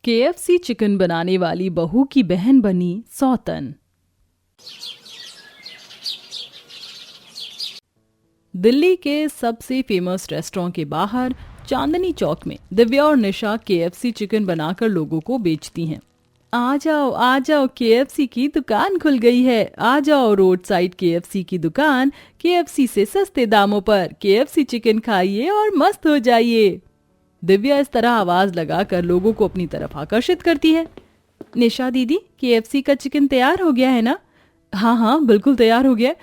KFC chicken बनाने वाली बहू की बहन बनी सौतन। दिल्ली के सबसे फेमस रेस्टोरेंट के बाहर चांदनी चौक में दिव्या और निशा केएफसी चिकन बनाकर लोगों को बेचती हैं। आ जाओ केएफसी की दुकान खुल गई है। आ जाओ रोड साइड केएफसी की दुकान, केएफसी से सस्ते दामों पर केएफसी चिकन खाइए और मस्त हो जाइए। दिव्या इस तरह आवाज लगाकर लोगों को अपनी तरफ आकर्षित करती है। निशा दीदी, केएफसी का चिकन तैयार हो गया है ना? हाँ बिल्कुल तैयार हो गया।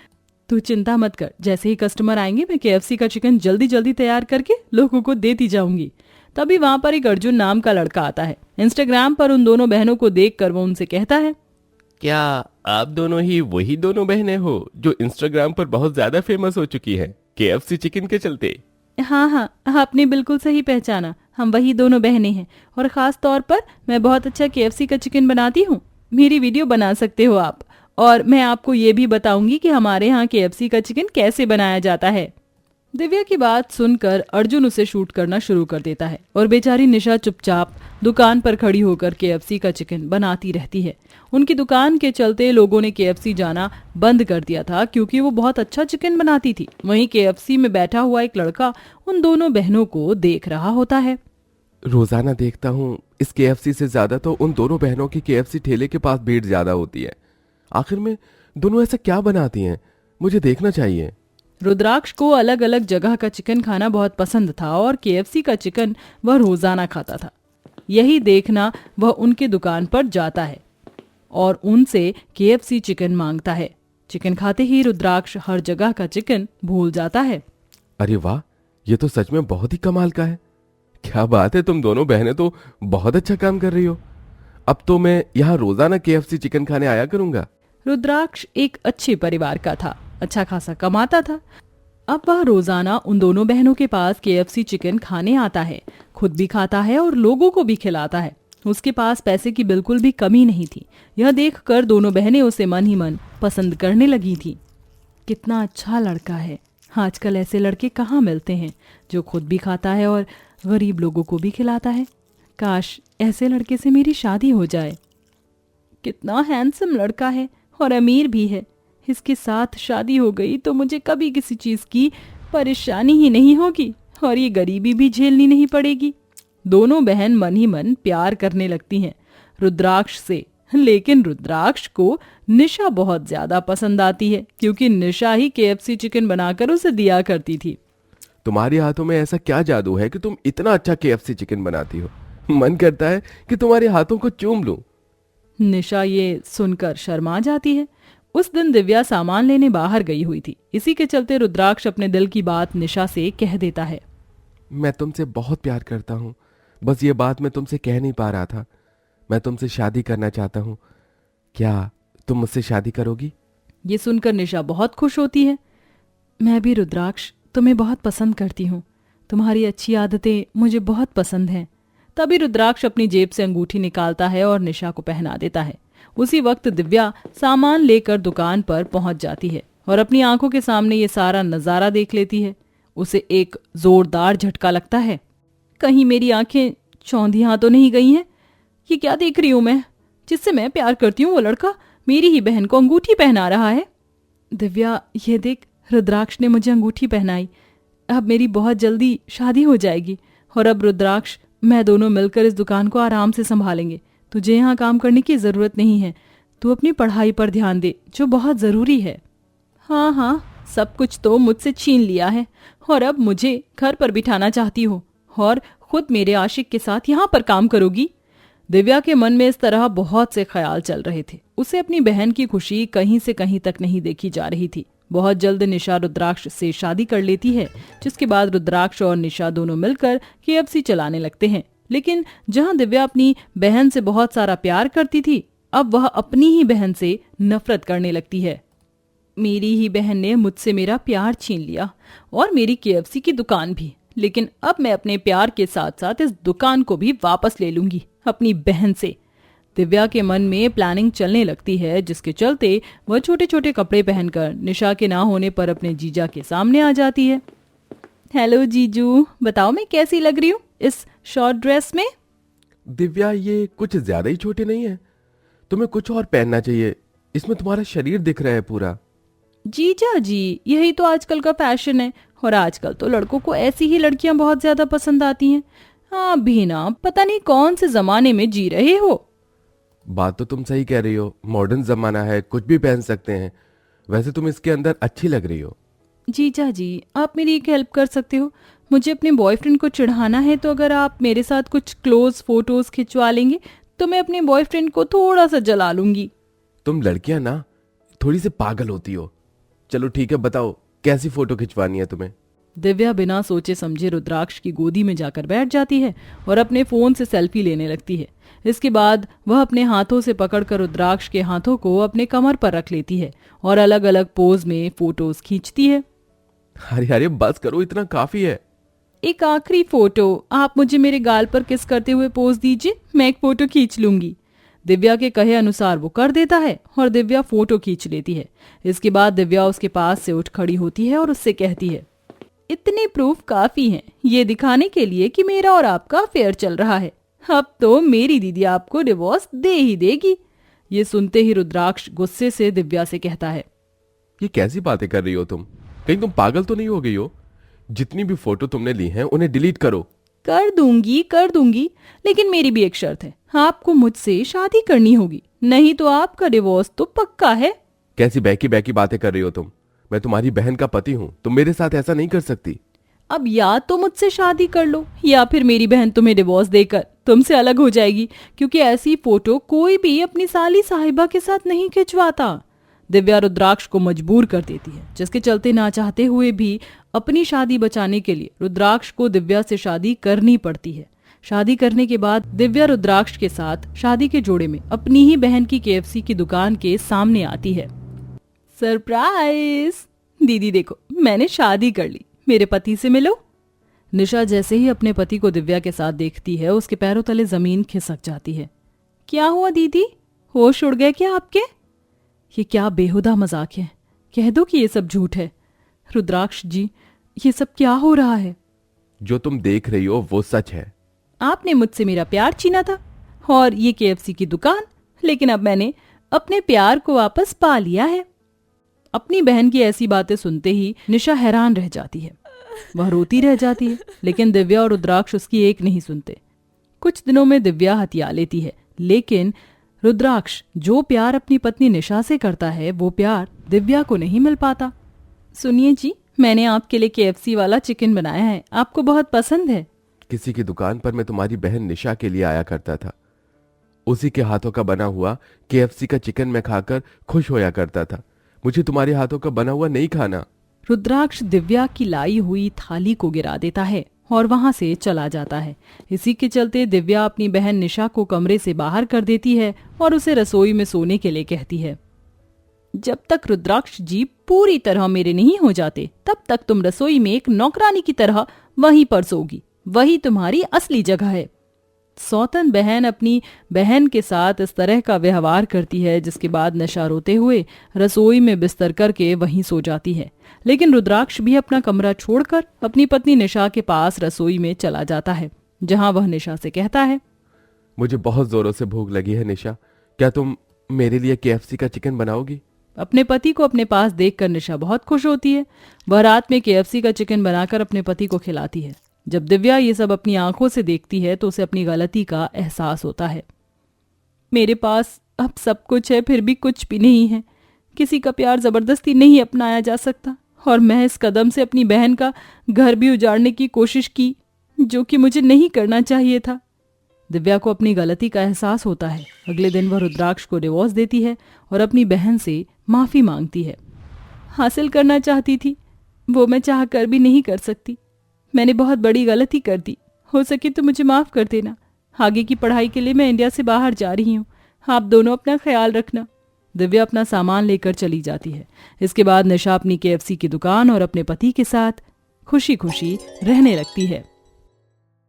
तू चिंता मत कर, जैसे ही कस्टमर आएंगे मैं केएफसी का चिकन जल्दी जल्दी तैयार करके लोगों को देती जाऊंगी। तभी वहां पर एक अर्जुन नाम का लड़का आता है। इंस्टाग्राम पर उन दोनों बहनों को देखकर वो उनसे कहता है, क्या आप दोनों ही वही दोनों बहनें हो जो इंस्टाग्राम पर बहुत ज्यादा फेमस हो चुकी हैं केएफसी चिकन के चलते? हाँ, आपने बिल्कुल सही पहचाना, हम वही दोनों बहनें हैं। और खास तौर पर मैं बहुत अच्छा केएफसी का चिकन बनाती हूँ। मेरी वीडियो बना सकते हो आप, और मैं आपको ये भी बताऊंगी कि हमारे यहाँ केएफसी का चिकन कैसे बनाया जाता है। दिव्या की बात सुनकर अर्जुन उसे शूट करना शुरू कर देता है और बेचारी निशा चुपचाप दुकान पर खड़ी होकर केएफसी का चिकन बनाती रहती है। उनकी दुकान के चलते लोगों ने केएफसी जाना बंद कर दिया था, क्योंकि वो बहुत अच्छा चिकन बनाती थी। वहीं केएफसी में बैठा हुआ एक लड़का उन दोनों बहनों को देख रहा होता है। रोजाना देखता हूँ इस केएफसी से ज्यादा तो उन दोनों बहनों की केएफसी ठेले के पास भीड़ ज्यादा होती है। आखिर में दोनों ऐसा क्या बनाती हैं? मुझे देखना चाहिए। रुद्राक्ष को अलग अलग जगह का चिकन खाना बहुत पसंद था और केएफसी का चिकन वह रोजाना खाता था। यही देखना वह उनके दुकान पर जाता है और उनसे केएफसी चिकन मांगता है। चिकन खाते ही रुद्राक्ष हर जगह का चिकन भूल जाता है। अरे वाह, ये तो सच में बहुत ही कमाल का है। क्या बात है, तुम दोनों बहनें तो बहुत अच्छा काम कर रही हो। अब तो मैं यहाँ रोजाना केएफसी चिकन खाने आया करूंगा। रुद्राक्ष एक अच्छे परिवार का था, अच्छा खासा कमाता था। अब वह रोजाना उन दोनों बहनों के पास केएफसी चिकन खाने आता है, खुद भी खाता है और लोगों को भी खिलाता है। उसके पास पैसे की बिल्कुल भी कमी नहीं थी। यह देखकर दोनों बहनें उसे मन ही मन पसंद करने लगी थी। कितना अच्छा लड़का है। आजकल ऐसे लड़के कहाँ मिलते हैं जो खुद भी खाता है और गरीब लोगों को भी खिलाता है। काश ऐसे लड़के से मेरी शादी हो जाए। कितना हैंडसम लड़का है और अमीर भी है। इसके साथ शादी हो गई तो मुझे कभी किसी चीज की परेशानी ही नहीं होगी और ये गरीबी भी झेलनी नहीं पड़ेगी। दोनों बहन मन ही मन प्यार करने लगती हैं रुद्राक्ष से। लेकिन रुद्राक्ष को निशा बहुत ज्यादा पसंद आती है, क्योंकि निशा ही केएफसी चिकन बनाकर उसे दिया करती थी। तुम्हारे हाथों में ऐसा क्या जादू है कि तुम इतना अच्छा केएफसी चिकन बनाती हो? मन करता है कि तुम्हारे हाथों को चूम लूं। निशा ये सुनकर शर्मा जाती है। उस दिन दिव्या सामान लेने बाहर गई हुई थी। इसी के चलते रुद्राक्ष अपने दिल की बात निशा से कह देता है। मैं तुमसे बहुत प्यार करता हूँ, बस ये बात मैं तुमसे कह नहीं पा रहा था। मैं तुमसे शादी करना चाहता हूँ। क्या तुम मुझसे शादी करोगी? ये सुनकर निशा बहुत खुश होती है। मैं भी रुद्राक्ष तुम्हें बहुत पसंद करती हूँ। तुम्हारी अच्छी आदतें मुझे बहुत पसंद हैं। तभी रुद्राक्ष अपनी जेब से अंगूठी निकालता है और निशा को पहना देता है। उसी वक्त दिव्या सामान लेकर दुकान पर पहुंच जाती है और अपनी आंखों के सामने ये सारा नजारा देख लेती है। उसे एक जोरदार झटका लगता है। कहीं मेरी आंखें चौंधियां तो नहीं गई हैं? ये क्या देख रही हूं मैं? जिससे मैं प्यार करती हूँ वो लड़का मेरी ही बहन को अंगूठी पहना रहा है। दिव्या, ये देख, रुद्राक्ष ने मुझे अंगूठी पहनाई। अब मेरी बहुत जल्दी शादी हो जाएगी और अब रुद्राक्ष मैं दोनों मिलकर इस दुकान को आराम से संभालेंगे। तुझे यहाँ काम करने की जरूरत नहीं है। तू अपनी पढ़ाई पर ध्यान दे, जो बहुत जरूरी है। हाँ, सब कुछ तो मुझसे छीन लिया है और अब मुझे घर पर बिठाना चाहती हो और खुद मेरे आशिक के साथ यहाँ पर काम करोगी। दिव्या के मन में इस तरह बहुत से ख्याल चल रहे थे। उसे अपनी बहन की खुशी कहीं से कहीं तक नहीं देखी जा रही थी। बहुत जल्द निशा रुद्राक्ष से शादी कर लेती है, जिसके बाद रुद्राक्ष और निशा दोनों मिलकर केएफसी चलाने लगते हैं। लेकिन जहां दिव्या अपनी बहन से बहुत सारा प्यार करती थी, अब वह अपनी ही बहन से नफरत करने लगती है। मेरी ही बहन ने मुझसे मेरा प्यार छीन लिया और मेरी केएफसी की दुकान भी। लेकिन अब मैं अपने प्यार के साथ साथ इस दुकान को भी वापस ले लूंगी अपनी बहन से। दिव्या के मन में प्लानिंग चलने लगती है, जिसके चलते वह छोटे छोटे कपड़े पहनकर निशा के ना होने पर अपने जीजा के सामने आ जाती है। हेलो जीजू, बताओ मैं कैसी लग रही हूँ इस शॉर्ट ड्रेस में? दिव्या, ये कुछ ज्यादा ही छोटे नहीं है? तुम्हें कुछ और पहनना चाहिए, इसमें तुम्हारा शरीर दिख रहा है पूरा। जीजा जी, यही तो आजकल का फैशन है, और आजकल तो लड़कों को ऐसी ही लड़कियां बहुत ज्यादा पसंद आती हैं। हाँ भी ना, पता नहीं कौन से जमाने में जी रहे हो। बात तो तुम सही कह रही हो, मॉडर्न जमाना है, कुछ भी पहन सकते हैं। वैसे तुम इसके अंदर अच्छी लग रही हो। जीजा जी, आप मेरी एक हेल्प कर सकते हो? मुझे अपने बॉयफ्रेंड को चिढ़ाना है, तो अगर आप मेरे साथ कुछ क्लोज फोटोज खिंचवा लेंगे तो मैं अपने बॉयफ्रेंड को थोड़ा सा जला लूंगी। तुम लड़कियां ना थोड़ी सी पागल होती हो। चलो ठीक है, बताओ कैसी फोटो खिंचवानी है तुम्हें? दिव्या बिना सोचे समझे रुद्राक्ष की गोदी में जाकर बैठ जाती है और अपने फोन से सेल्फी लेने लगती है। इसके बाद वह अपने हाथों से पकड़कर रुद्राक्ष के हाथों को अपने कमर पर रख लेती है और अलग अलग पोज में फोटोज खींचती है। अरे अरे बस करो, इतना काफी है। एक आखिरी फोटो, आप मुझे मेरे गाल पर किस करते हुए पोज दीजिए, मैं एक फोटो खींच लूंगी। दिव्या के कहे अनुसार वो कर देता है और दिव्या फोटो खींच लेती है। इसके बाद दिव्या उसके पास से उठ खड़ी होती है और उससे कहती है, इतने प्रूफ काफी हैं ये दिखाने के लिए कि मेरा और आपका अफेयर चल रहा है। अब तो मेरी दीदी आपको डिवोर्स दे ही देगी। ये सुनते ही रुद्राक्ष गुस्से से दिव्या से कहता है, ये कैसी बातें कर रही हो तुम? कहीं तुम पागल तो नहीं हो गई हो? जितनी भी फोटो तुमने ली हैं उन्हें डिलीट करो। कर दूंगी, लेकिन मेरी भी एक शर्त है, आपको मुझसे शादी करनी होगी, नहीं तो आपका डिवोर्स तो पक्का है। कैसी बैकी बैकी बातें कर रही हो तुम? मैं तुम्हारी बहन का पति हूँ, तुम मेरे साथ ऐसा नहीं कर सकती। अब या तो मुझसे शादी कर लो या फिर मेरी बहन तुम्हें डिवोर्स देकर तुमसे अलग हो जाएगी, क्योंकि ऐसी फोटो कोई भी अपनी साली साहिबा के साथ नहीं खिंचवाता। दिव्या रुद्राक्ष को मजबूर कर देती है, जिसके चलते ना चाहते हुए भी अपनी शादी बचाने के लिए रुद्राक्ष को दिव्या से शादी करनी पड़ती है। शादी करने के बाद दिव्या रुद्राक्ष के साथ शादी के जोड़े में अपनी ही बहन की केएफसी की दुकान के सामने आती है। सरप्राइज! दीदी देखो, मैंने शादी कर ली, मेरे पति से मिलो। निशा जैसे ही अपने पति को दिव्या के साथ देखती है, उसके पैरों तले जमीन खिसक जाती है। क्या हुआ दीदी, होश उड़ गए क्या आपके? ये क्या बेहुदा मजाक है, कह दो कि ये सब झूठ है। रुद्राक्ष जी, ये सब क्या हो रहा है? जो तुम देख रही हो वो सच है। आपने मुझसे मेरा प्यार छीना था और ये केएफसी की दुकान, लेकिन अब मैंने अपने प्यार को वापस पा लिया है। अपनी बहन की ऐसी बातें सुनते ही निशा हैरान रह जाती है, वह रोती रह जाती है, लेकिन दिव्या और रुद्राक्ष उसकी एक नहीं सुनते। कुछ दिनों में दिव्या हथिया लेती है, लेकिन रुद्राक्ष जो प्यार अपनी पत्नी निशा से करता है वो प्यार दिव्या को नहीं मिल पाता। सुनिए जी, मैंने आपके लिए केएफसी वाला चिकन बनाया है, आपको बहुत पसंद है। किसी की दुकान पर मैं तुम्हारी बहन निशा के लिए आया करता था, उसी के हाथों का बना हुआ केएफसी का चिकन मैं खाकर खुश होया करता था। मुझे तुम्हारे हाथों का बना हुआ नहीं खाना। रुद्राक्ष दिव्या की लाई हुई थाली को गिरा देता है और वहां से चला जाता है। इसी के चलते दिव्या अपनी बहन निशा को कमरे से बाहर कर देती है और उसे रसोई में सोने के लिए कहती है। जब तक रुद्राक्ष जी पूरी तरह मेरे नहीं हो जाते, तब तक तुम रसोई में एक नौकरानी की तरह वहीं पर सोगी, वही तुम्हारी असली जगह है। सौतन बहन अपनी बहन के साथ इस तरह का व्यवहार करती है, जिसके बाद निशा रोते हुए रसोई में बिस्तर करके वहीं सो जाती है। लेकिन रुद्राक्ष भी अपना कमरा छोड़कर अपनी पत्नी निशा के पास रसोई में चला जाता है, जहां वह निशा से कहता है, मुझे बहुत जोरों से भूख लगी है निशा, क्या तुम मेरे लिए केएफसी का चिकन बनाओगी? अपने पति को अपने पास देखकर निशा बहुत खुश होती है। वह रात में केएफसी का चिकन बनाकर अपने पति को खिलाती है। जब दिव्या ये सब अपनी आंखों से देखती है तो उसे अपनी गलती का एहसास होता है। मेरे पास अब सब कुछ है, फिर भी कुछ भी नहीं है। किसी का प्यार जबरदस्ती नहीं अपनाया जा सकता, और मैं इस कदम से अपनी बहन का घर भी उजाड़ने की कोशिश की, जो कि मुझे नहीं करना चाहिए था। दिव्या को अपनी गलती का एहसास होता है। अगले दिन वह रुद्राक्ष को डिवोर्स देती है और अपनी बहन से माफी मांगती है। हासिल करना चाहती थी वो मैं चाह कर भी नहीं कर सकती। मैंने बहुत बड़ी गलती कर दी, हो सके तो मुझे माफ कर देना। आगे की पढ़ाई के लिए मैं इंडिया से बाहर जा रही हूँ, आप दोनों अपना ख्याल रखना। दिव्या अपना सामान लेकर चली जाती है। इसके बाद निशा अपनी केएफसी की दुकान और अपने पति के साथ खुशी खुशी रहने लगती है।